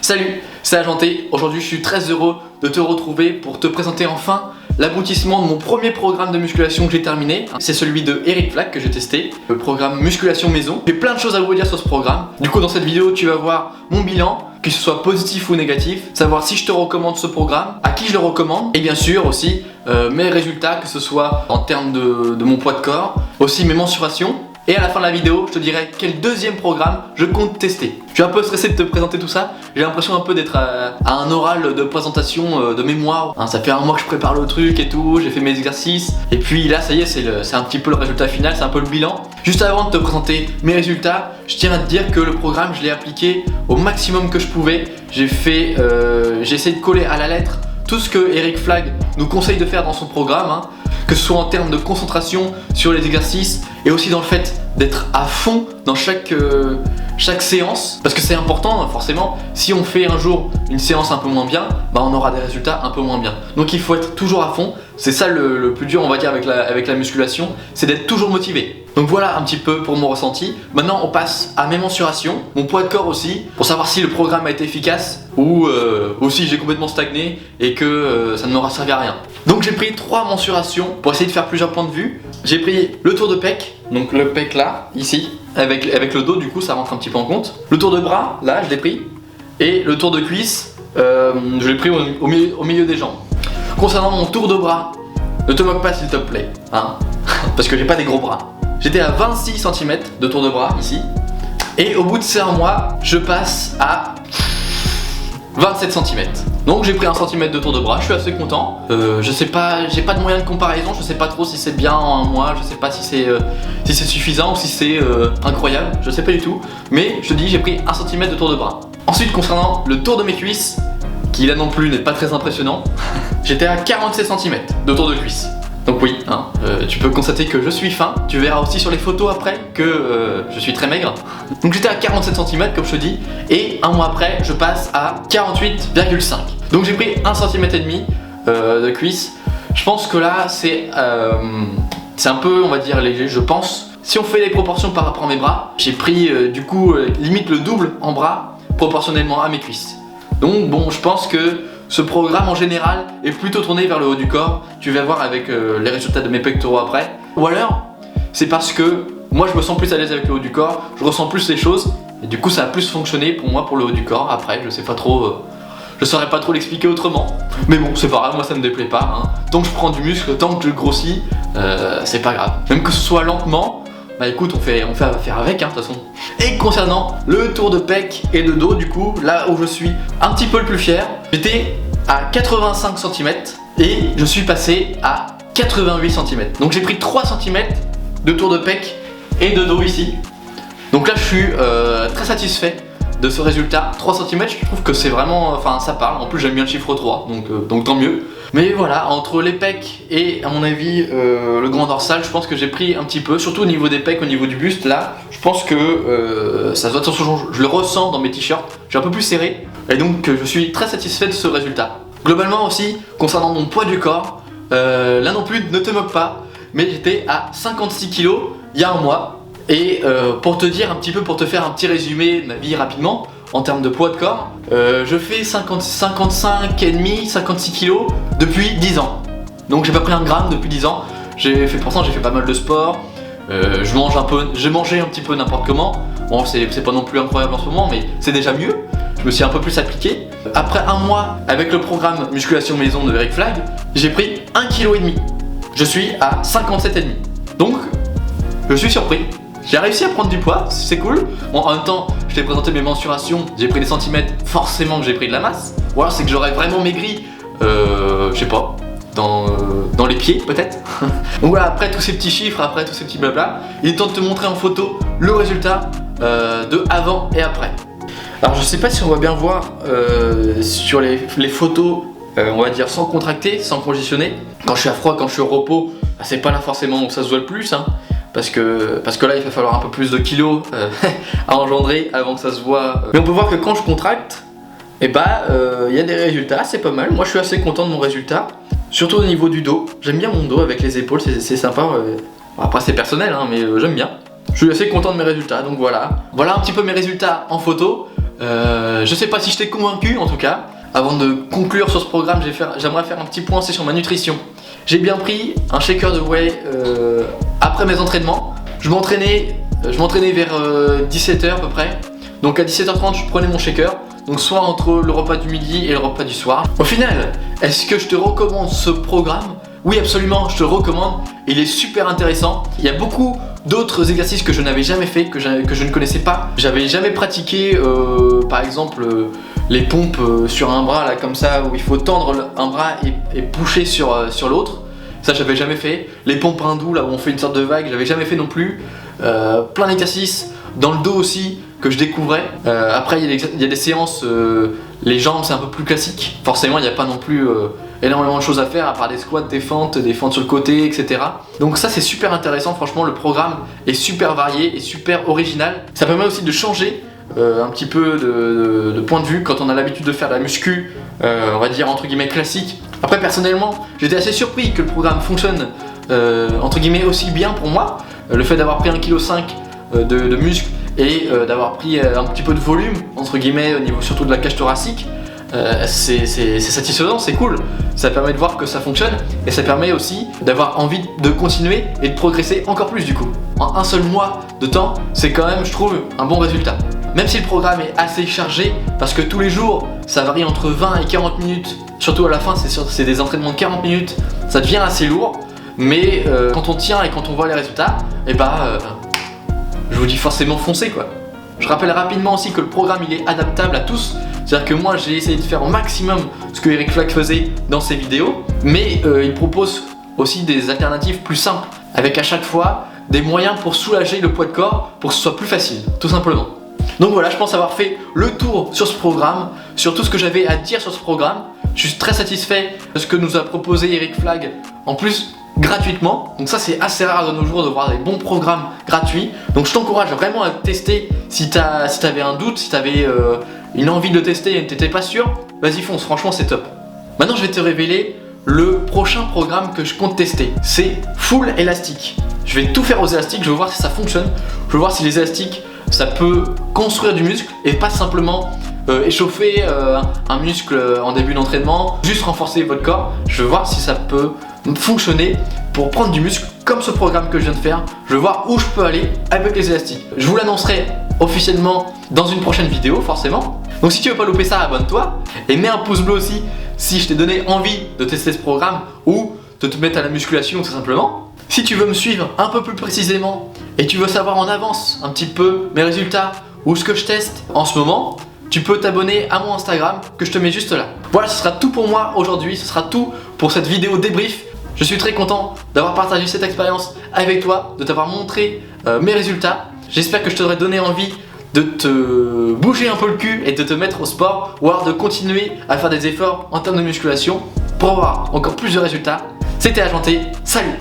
Salut, c'est Agenté. Aujourd'hui je suis très heureux de te retrouver pour te présenter enfin l'aboutissement de mon premier programme de musculation que j'ai terminé. C'est celui de Eric Flag que j'ai testé, le programme musculation maison. J'ai plein de choses à vous dire sur ce programme. Du coup dans cette vidéo tu vas voir mon bilan, que ce soit positif ou négatif, savoir si je te recommande ce programme, à qui je le recommande, et bien sûr aussi mes résultats, que ce soit en termes de mon poids de corps, aussi mes mensurations. Et à la fin de la vidéo, je te dirai quel deuxième programme je compte tester. Je suis un peu stressé de te présenter tout ça. J'ai l'impression un peu d'être à un oral de présentation de mémoire. Ça fait un mois que je prépare le truc et tout, j'ai fait mes exercices. Et puis là, ça y est, c'est un petit peu le résultat final, c'est un peu le bilan. Juste avant de te présenter mes résultats, je tiens à te dire que le programme, je l'ai appliqué au maximum que je pouvais. J'ai essayé de coller à la lettre tout ce que Eric Flag nous conseille de faire dans son programme, que ce soit en termes de concentration sur les exercices et aussi dans le fait d'être à fond dans chaque séance, parce que c'est important forcément. Si on fait un jour une séance un peu moins bien, on aura des résultats un peu moins bien. Donc il faut être toujours à fond. C'est ça le plus dur, on va dire, avec la musculation, c'est d'être toujours motivé. Donc voilà un petit peu pour mon ressenti. Maintenant on passe à mes mensurations, mon poids de corps aussi, pour savoir si le programme a été efficace ou si j'ai complètement stagné et que ça ne m'aura servi à rien. Donc j'ai pris 3 mensurations pour essayer de faire plusieurs points de vue. J'ai pris le tour de pec, donc le pec là, ici, avec le dos, du coup ça rentre un petit peu en compte. Le tour de bras, là je l'ai pris. Et le tour de cuisse, je l'ai pris au milieu des jambes. Concernant mon tour de bras, ne te moque pas s'il te plaît, parce que j'ai pas des gros bras. J'étais à 26 cm de tour de bras ici. Et au bout de ces 1 mois, je passe à 27 cm. Donc j'ai pris 1 cm de tour de bras, je suis assez content. Je sais pas, j'ai pas de moyen de comparaison, je sais pas trop si c'est bien en 1 mois, je sais pas si c'est suffisant ou si c'est incroyable, je sais pas du tout. Mais je te dis, j'ai pris 1 cm de tour de bras. Ensuite, concernant le tour de mes cuisses, qui là non plus n'est pas très impressionnant, j'étais à 47 cm de tour de cuisse. Donc oui, tu peux constater que je suis fin. Tu verras aussi sur les photos après que je suis très maigre. Donc j'étais à 47 cm comme je te dis. Et 1 mois après, je passe à 48,5. Donc j'ai pris 1,5 cm de cuisse. Je pense que là, c'est un peu, on va dire, léger, je pense. Si on fait les proportions par rapport à mes bras, j'ai pris du coup limite le double en bras proportionnellement à mes cuisses. Donc bon, je pense que ce programme en général est plutôt tourné vers le haut du corps. Tu vas voir avec les résultats de mes pectoraux après. Ou alors, c'est parce que moi je me sens plus à l'aise avec le haut du corps, je ressens plus les choses et du coup ça a plus fonctionné pour moi pour le haut du corps. Après, je sais pas trop, je saurais pas trop l'expliquer autrement. Mais bon, c'est pas grave, moi ça me déplaît pas. Tant que je prends du muscle, tant que je grossis, c'est pas grave. Même que ce soit lentement, écoute, on fait affaire avec de toute façon. Et concernant le tour de pec et de dos, du coup, là où je suis un petit peu le plus fier, j'étais à 85 cm et je suis passé à 88 cm. Donc j'ai pris 3 cm de tour de pec et de dos ici. Donc là je suis très satisfait de ce résultat. 3 cm, je trouve que c'est vraiment, ça parle. En plus j'aime bien le chiffre 3, donc tant mieux. Mais voilà, entre les pecs et à mon avis le grand dorsal, je pense que j'ai pris un petit peu, surtout au niveau des pecs, au niveau du buste. Là, je pense que ça doit être, je le ressens dans mes t-shirts, je suis un peu plus serré. Et donc je suis très satisfait de ce résultat. Globalement aussi, concernant mon poids du corps, là non plus, ne te moque pas, mais j'étais à 56 kg il y a 1 mois. Et pour te dire un petit peu, pour te faire un petit résumé de ma vie rapidement, en termes de poids de corps, je fais 55,5, 56 kg depuis 10 ans. Donc j'ai pas pris 1 gramme depuis 10 ans. Pourtant j'ai fait pas mal de sport. J'ai mangé un petit peu n'importe comment. Bon, c'est pas non plus incroyable en ce moment, mais c'est déjà mieux. Je me suis un peu plus appliqué. Après 1 mois avec le programme musculation maison de Eric Flag, j'ai pris 1,5 kg. Je suis à 57,5. Donc je suis surpris. J'ai réussi à prendre du poids, c'est cool. Bon, en même temps, je t'ai présenté mes mensurations, j'ai pris des centimètres, forcément que j'ai pris de la masse. Ou alors c'est que j'aurais vraiment maigri, je sais pas, dans les pieds peut-être. Donc voilà, après tous ces petits chiffres, après tous ces petits blabla, il est temps de te montrer en photo le résultat de avant et après. Alors je sais pas si on va bien voir sur les photos, on va dire sans contracter, sans congestionner. Quand je suis à froid, quand je suis au repos, c'est pas là forcément où ça se voit le plus. Parce que là il va falloir un peu plus de kilos à engendrer avant que ça se voit. Mais on peut voir que quand je contracte, y a des résultats, c'est pas mal. Moi je suis assez content de mon résultat, surtout au niveau du dos. J'aime bien mon dos avec les épaules, c'est sympa. Après c'est personnel, mais j'aime bien. Je suis assez content de mes résultats, donc voilà. Voilà un petit peu mes résultats en photo. Je sais pas si je t'ai convaincu en tout cas. Avant de conclure sur ce programme, j'aimerais faire un petit point, c'est sur ma nutrition. J'ai bien pris un shaker de whey après mes entraînements. Je m'entraînais vers 17h à peu près. Donc à 17h30 je prenais mon shaker. Donc soit entre le repas du midi et le repas du soir. Au final, est-ce que je te recommande ce programme? Oui, absolument, je te le recommande. Il est super intéressant. Il y a beaucoup d'autres exercices que je n'avais jamais fait, que je ne connaissais pas. J'avais jamais pratiqué, par exemple, les pompes sur un bras, là, comme ça, où il faut tendre un bras et pusher sur l'autre. Ça, j'avais jamais fait. Les pompes hindoues, là, où on fait une sorte de vague, j'avais jamais fait non plus. Plein d'exercices dans le dos aussi que je découvrais. Après, il y a des séances, les jambes, c'est un peu plus classique. Forcément, il n'y a pas non plus énormément de choses à faire, à part des squats, des fentes sur le côté, etc. Donc ça, c'est super intéressant. Franchement, le programme est super varié et super original. Ça permet aussi de changer un petit peu de point de vue quand on a l'habitude de faire de la muscu, on va dire entre guillemets classique. Après, personnellement, j'étais assez surpris que le programme fonctionne entre guillemets aussi bien pour moi. Le fait d'avoir pris 1,5 kg de muscle et d'avoir pris un petit peu de volume entre guillemets au niveau surtout de la cage thoracique, c'est satisfaisant, c'est cool. Ça permet de voir que ça fonctionne et ça permet aussi d'avoir envie de continuer et de progresser encore plus du coup. En un seul mois de temps, c'est quand même, je trouve, un bon résultat. Même si le programme est assez chargé, parce que tous les jours, ça varie entre 20 et 40 minutes, surtout à la fin, c'est des entraînements de 40 minutes, ça devient assez lourd, mais quand on tient et quand on voit les résultats, et je vous dis forcément foncez quoi. Je rappelle rapidement aussi que le programme il est adaptable à tous, c'est-à-dire que moi j'ai essayé de faire au maximum ce que Eric Flack faisait dans ses vidéos, mais il propose aussi des alternatives plus simples, avec à chaque fois des moyens pour soulager le poids de corps, pour que ce soit plus facile, tout simplement. Donc voilà, je pense avoir fait le tour sur ce programme, sur tout ce que j'avais à dire sur ce programme. Je suis très satisfait de ce que nous a proposé Eric Flack, en plus gratuitement. Donc ça c'est assez rare de nos jours de voir des bons programmes gratuits. Donc je t'encourage vraiment à tester si t'avais un doute, si t'avais une envie de le tester et t'étais pas sûr, vas-y fonce, franchement c'est top. Maintenant je vais te révéler le prochain programme que je compte tester. C'est full élastique. Je vais tout faire aux élastiques, je veux voir si ça fonctionne. Je veux voir si les élastiques ça peut construire du muscle et pas simplement échauffer un muscle en début d'entraînement, juste renforcer votre corps. Je veux voir si ça peut fonctionner pour prendre du muscle comme ce programme que je viens de faire. Je veux voir où je peux aller avec les élastiques. Je vous l'annoncerai officiellement dans une prochaine vidéo forcément. Donc si tu veux pas louper ça, abonne-toi et mets un pouce bleu aussi si je t'ai donné envie de tester ce programme ou de te mettre à la musculation tout simplement. Si tu veux me suivre un peu plus précisément et tu veux savoir en avance un petit peu mes résultats ou ce que je teste en ce moment, tu peux t'abonner à mon Instagram que je te mets juste là. Voilà, ce sera tout pour moi aujourd'hui, ce sera tout pour cette vidéo débrief. Je suis très content d'avoir partagé cette expérience avec toi, de t'avoir montré mes résultats. J'espère que je t'aurai donné envie de te bouger un peu le cul et de te mettre au sport ou alors de continuer à faire des efforts en termes de musculation pour avoir encore plus de résultats. C'était Agenté, salut!